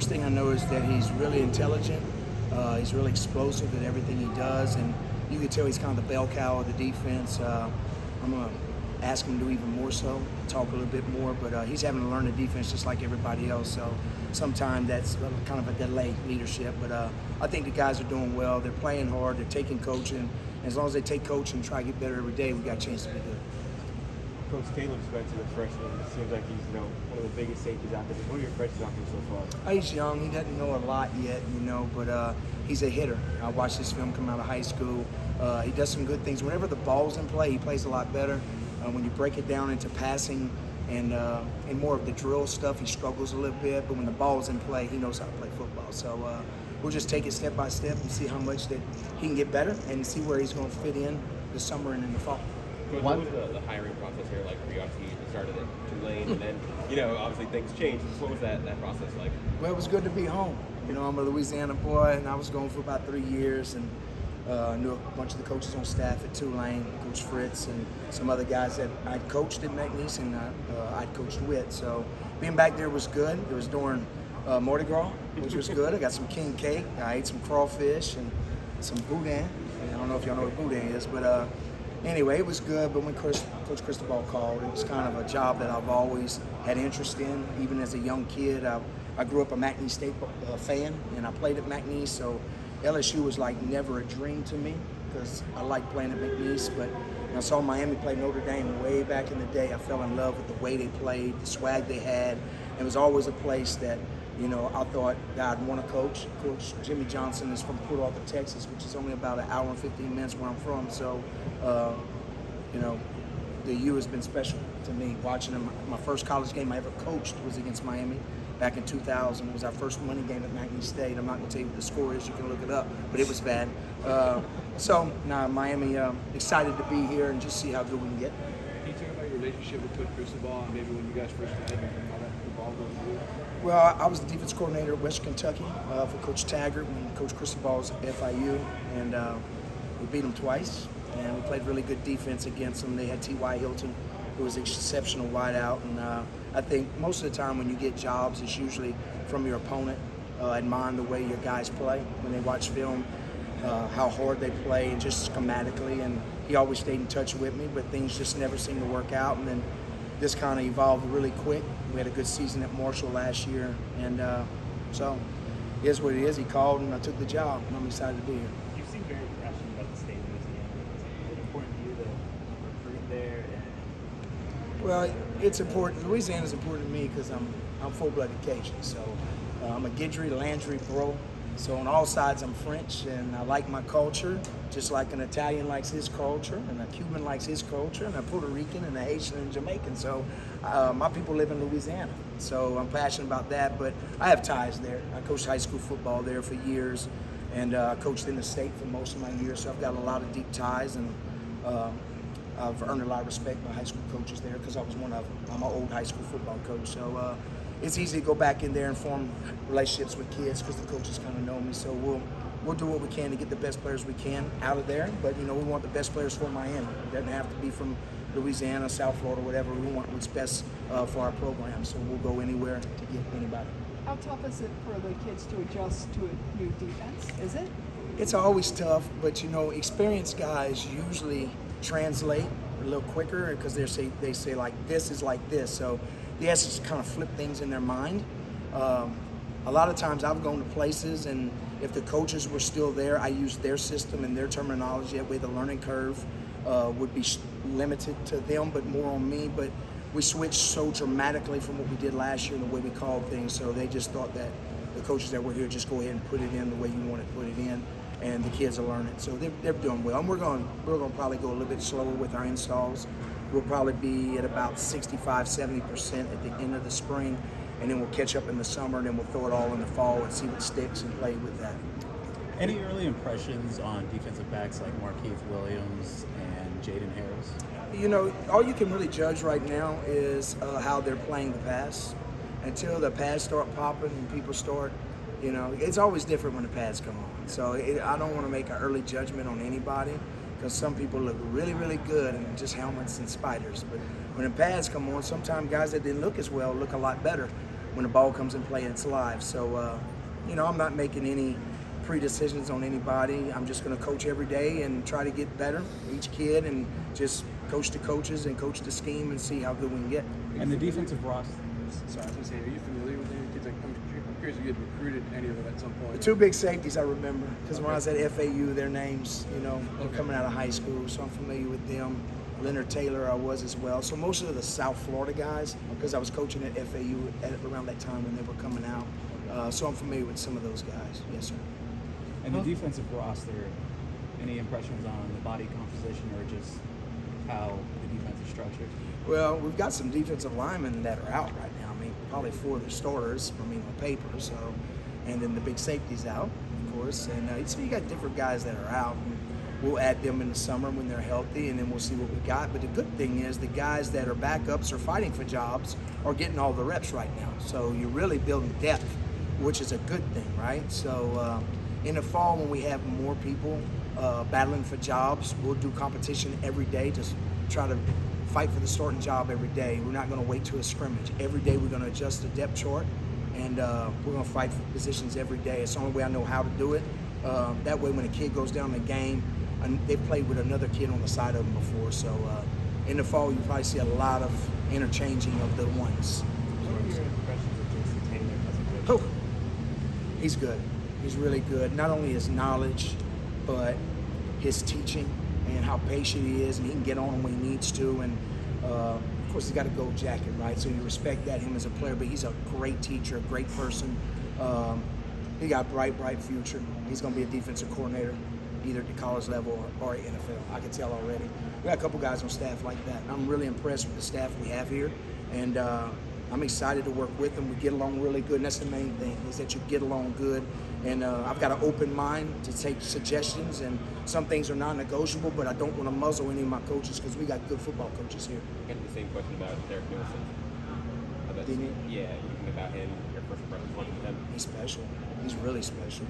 First thing I know is that he's really intelligent. He's really explosive at everything he does, and you can tell he's kind of the bell cow of the defense. I'm going to ask him to do even more so, talk a little bit more, but he's having to learn the defense just like everybody else. So sometimes that's kind of a delay leadership, but I think the guys are doing well. They're playing hard. They're taking coaching. As long as they take coaching and try to get better every day, we got a chance to be good. Coach Caleb Spencer, the freshman, it seems like he's one of the biggest safeties out there. What are your impressions of him so far? He's young. He doesn't know a lot yet, but he's a hitter. I watched this film come out of high school. He does some good things. Whenever the ball's in play, he plays a lot better. When you break it down into passing and more of the drill stuff, he struggles a little bit. But when the ball's in play, he knows how to play football. So we'll just take it step by step and see how much that he can get better and see where he's going to fit in the summer and in the fall. What was the hiring process here like for you? Obviously, you started at Tulane, and then, obviously things changed. What was that process like? Well, it was good to be home. I'm a Louisiana boy, and I was gone for about 3 years, and I knew a bunch of the coaches on staff at Tulane, Coach Fritz, and some other guys that I'd coached at McNeese and I'd coached with. So being back there was good. It was during Mardi Gras, which was good. I got some king cake. I ate some crawfish and some boudin. I don't know if y'all know what boudin is, but anyway, it was good. But when Coach Cristobal called, it was kind of a job that I've always had interest in, even as a young kid. I grew up a McNeese State fan, and I played at McNeese, so LSU was like never a dream to me because I liked playing at McNeese. But when I saw Miami play Notre Dame way back in the day, I fell in love with the way they played, the swag they had. It was always a place that I thought that I'd want to coach. Coach Jimmy Johnson is from Port Arthur, Texas, which is only about an hour and 15 minutes where I'm from. So, the U has been special to me. Watching them, my first college game I ever coached was against Miami back in 2000. It was our first money game at McNeese State. I'm not going to tell you what the score is. You can look it up, but it was bad. So now Miami, excited to be here and just see how good we can get. Can you talk about your relationship with Coach Cristobal and maybe when you guys first met and how that evolved over the years? Well, I was the defense coordinator at Western Kentucky for Coach Taggart when Coach Cristobal was at FIU, and we beat them twice, and we played really good defense against them. They had T.Y. Hilton, who was an exceptional wideout, and I think most of the time when you get jobs, it's usually from your opponent, admiring the way your guys play when they watch film, how hard they play, and just schematically, and he always stayed in touch with me, but things just never seemed to work out, and then this kind of evolved really quick. We had a good season at Marshall last year, and so it is what it is. He called, and I took the job, and I'm excited to be here. You seem very passionate about the state of Louisiana. Is it important to you to recruit there? Well, it's important. Louisiana is important to me because I'm full-blooded Cajun, so I'm a Guidry, Landry bro. So on all sides, I'm French, and I like my culture, just like an Italian likes his culture, and a Cuban likes his culture, and a Puerto Rican, and a Haitian, and Jamaican. So my people live in Louisiana, so I'm passionate about that. But I have ties there. I coached high school football there for years, and I coached in the state for most of my years. So I've got a lot of deep ties, and I've earned a lot of respect by high school coaches there because I was one of them. I'm an old high school football coach, so it's easy to go back in there and form relationships with kids because the coaches kind of know me. So we'll do what we can to get the best players we can out of there. But we want the best players for Miami. It doesn't have to be from Louisiana, South Florida, whatever. We want what's best for our program. So we'll go anywhere to get anybody. How tough is it for the kids to adjust to a new defense? Is it? It's always tough, but experienced guys usually translate a little quicker because they say like this is like this. So they have to kind of flip things in their mind. A lot of times I've gone to places, and if the coaches were still there, I used their system and their terminology. That way the learning curve would be limited to them, but more on me. But we switched so dramatically from what we did last year and the way we called things, so they just thought that the coaches that were here just go ahead and put it in the way you want to put it in, and the kids are learning. So they're doing well. And we're going to probably go a little bit slower with our installs. We'll probably be at about 65-70% at the end of the spring, and then we'll catch up in the summer, and then we'll throw it all in the fall and see what sticks and play with that. Any early impressions on defensive backs like Markeith Williams and Jaden Harris? All you can really judge right now is how they're playing the pass. Until the pads start popping and people start, it's always different when the pads come on. So I don't want to make an early judgment on anybody, because some people look really, really good in just helmets and spiders. But when the pads come on, sometimes guys that didn't look as well look a lot better. when the ball comes in play, it's live. So, I'm not making any pre-decisions on anybody. I'm just going to coach every day and try to get better, each kid, and just coach the coaches and coach the scheme and see how good we can get. And the defensive roster. Sorry, I was gonna say, are you familiar with any kids? Like, I'm curious if you had recruited any of them at some point. The two big safeties I remember, because when I was at FAU, their names, were coming out of high school, so I'm familiar with them. Leonard Taylor I was as well. So most of the South Florida guys, because I was coaching at FAU around that time when they were coming out. So I'm familiar with some of those guys. Yes, sir. And the defensive roster, any impressions on the body composition or just how the defense is structured? Well, we've got some defensive linemen that are out right now. I mean, probably 4 of the starters, on paper. So, and then the big safety's out, of course. And so you got different guys that are out. And we'll add them in the summer when they're healthy, and then we'll see what we got. But the good thing is the guys that are backups or fighting for jobs are getting all the reps right now. So you're really building depth, which is a good thing, right? So in the fall, when we have more people battling for jobs, we'll do competition every day to try to fight for the starting job every day. We're not going to wait to a scrimmage. Every day we're going to adjust the depth chart, and we're going to fight for positions every day. It's the only way I know how to do it. That way when a kid goes down in the game, and they've played with another kid on the side of them before. So in the fall, you'll probably see a lot of interchanging of the ones. What are your impressions of Jason Taylor as a coach? Oh, he's good. He's really good. Not only his knowledge, but his teaching and how patient he is, and he can get on when he needs to. And of course, he's got a gold jacket, right? So you respect that, him as a player, but he's a great teacher, a great person. He got a bright future. He's going to be a defensive coordinator, either at the college level or NFL. I can tell already. We got a couple guys on staff like that. I'm really impressed with the staff we have here, and I'm excited to work with them. We get along really good, and that's the main thing, is that you get along good. And I've got an open mind to take suggestions, and some things are non-negotiable, but I don't want to muzzle any of my coaches because we got good football coaches here. I got the same question about Derek Nielsen. Didn't you? Yeah, you think about him, your first impressions on him. He's special. He's really special.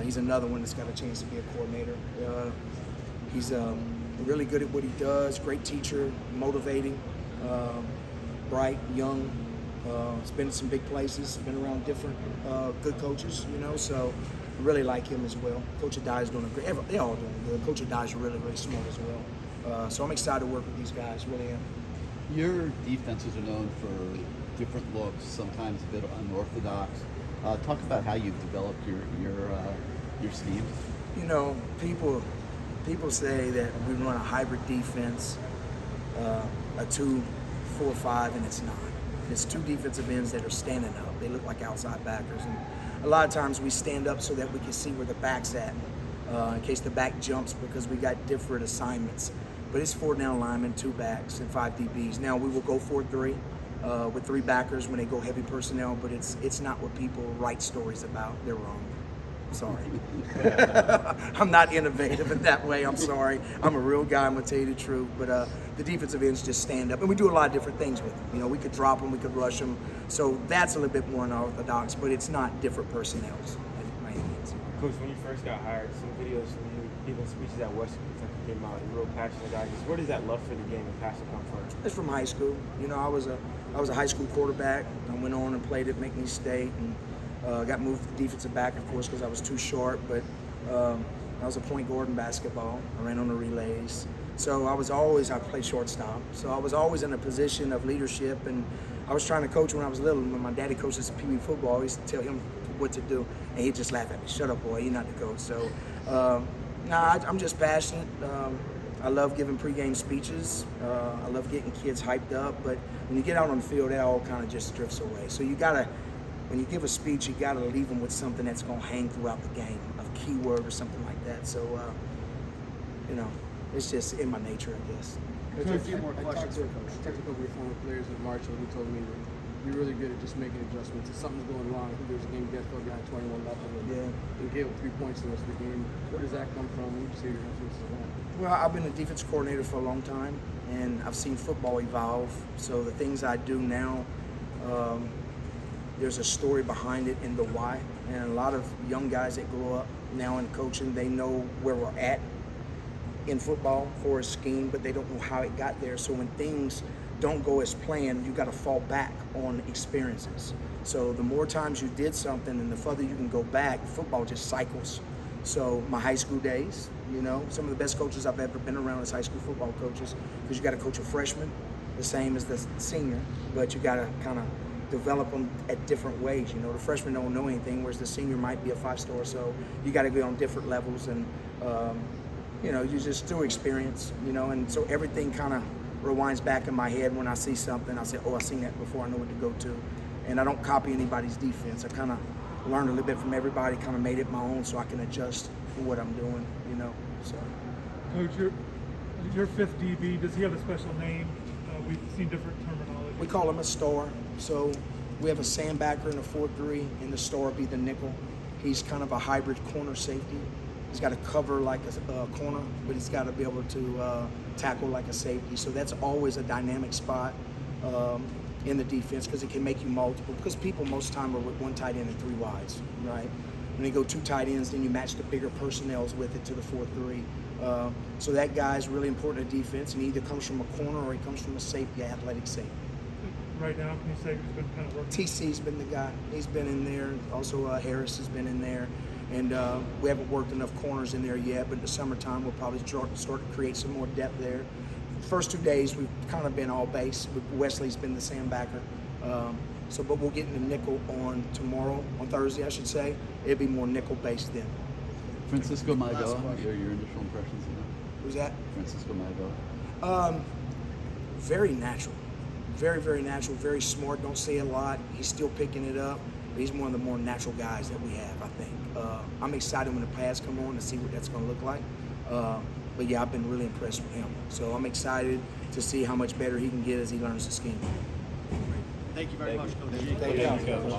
He's another one that's got a chance to be a coordinator. He's really good at what he does, great teacher, motivating, bright, young. He's been in some big places, been around different good coaches, so I really like him as well. Coach Adai is doing a great, they're all doing good. Coach Adai is really smart as well. So I'm excited to work with these guys, really am. Your defenses are known for different looks, sometimes a bit unorthodox. Talk about how you've developed your scheme. People say that we run a hybrid defense, a 2-4-5, and it's not. It's 2 defensive ends that are standing up. They look like outside backers, and a lot of times we stand up so that we can see where the back's at, in case the back jumps, because we got different assignments. But it's 4 down linemen, 2 backs, and 5 DBs. Now we will go 4-3 with 3 backers when they go heavy personnel, but it's not what people write stories about. They're wrong. Sorry. I'm not innovative in that way. I'm sorry. I'm a real guy. I'm going to tell you the truth. But the defensive ends just stand up. And we do a lot of different things with them. We could drop them. We could rush them. So that's a little bit more unorthodox, but it's not different personnels by any means. Coach, when you first got hired, some videos from you giving speeches at Western Kentucky came out. You're a real passionate guy. Just where does that love for the game and passion come from? It's from high school. I was a high school quarterback. I went on and played at McNeese State, and got moved to defensive back, of course, because I was too short. But I was a point guard in basketball. I ran on the relays. So I played shortstop. So I was always in a position of leadership, and I was trying to coach when I was little. When my daddy coached us Pee Wee football, I used to tell him what to do, and he'd just laugh at me. Shut up, boy, you're not the coach. So, I'm just passionate. I love giving pregame speeches. I love getting kids hyped up. But when you get out on the field, that all kind of just drifts away. So when you give a speech, you gotta leave them with something that's gonna hang throughout the game, a keyword or something like that. So, it's just in my nature, I guess. Coach, a few more questions. I talked to a couple of your former players in March, and he told me that you're really good at just making adjustments. If something's going wrong, I think there was a game you guys fell behind 21-0. Yeah. You gave up 3 points in the rest of the game. Where does that come from? What would you say your influence is on? Well, I've been a defense coordinator for a long time, and I've seen football evolve. So the things I do now, there's a story behind it and the why. And a lot of young guys that grow up now in coaching, they know where we're at in football for a scheme, but they don't know how it got there. So when things don't go as planned, you got to fall back on experiences. So the more times you did something and the further you can go back, football just cycles. So my high school days, you know, some of the best coaches I've ever been around is high school football coaches, because you got to coach a freshman the same as the senior, but you got to kind of develop them at different ways. You know, the freshman don't know anything, whereas the senior might be a 5-star. So you got to go on different levels, and you know, you just through experience, you know, and so everything kind of rewinds back in my head. When I see something, I say, oh, I've seen that before, I know what to go to. And I don't copy anybody's defense. I kind of learned a little bit from everybody, kind of made it my own so I can adjust to what I'm doing, you know. So, Coach, your fifth DB, does he have a special name? We've seen different terminology. we call him a star. So we have a sandbacker in a 4-3, and the star would be the nickel. He's kind of a hybrid corner safety. He's got to cover like a corner, but he's got to be able to tackle like a safety. So that's always a dynamic spot in the defense, because it can make you multiple. Because people most time are with one tight end and 3 wides, right? When they go 2 tight ends, then you match the bigger personnels with it to the 4-3. So that guy's really important to defense, and he either comes from a corner or he comes from a safety, athletic safety. Right now, can you say who's been kind of working? TC's been the guy. He's been in there. Also, Harris has been in there. And we haven't worked enough corners in there yet, but in the summertime, we'll probably start to create some more depth there. First 2 days, we've kind of been all base. Wesley's been the sandbacker. But we'll get into nickel on tomorrow, on Thursday, I should say. It'll be more nickel based then. Francisco Maigoa, your initial impressions of him? Who's that? Francisco Maigoa. Very natural. Very, very natural, very smart, don't say a lot. He's still picking it up, but he's one of the more natural guys that we have, I think. I'm excited when the pads come on to see what that's going to look like. But yeah, I've been really impressed with him. So I'm excited to see how much better he can get as he learns the scheme. Thank you very much, Coach. Thank you.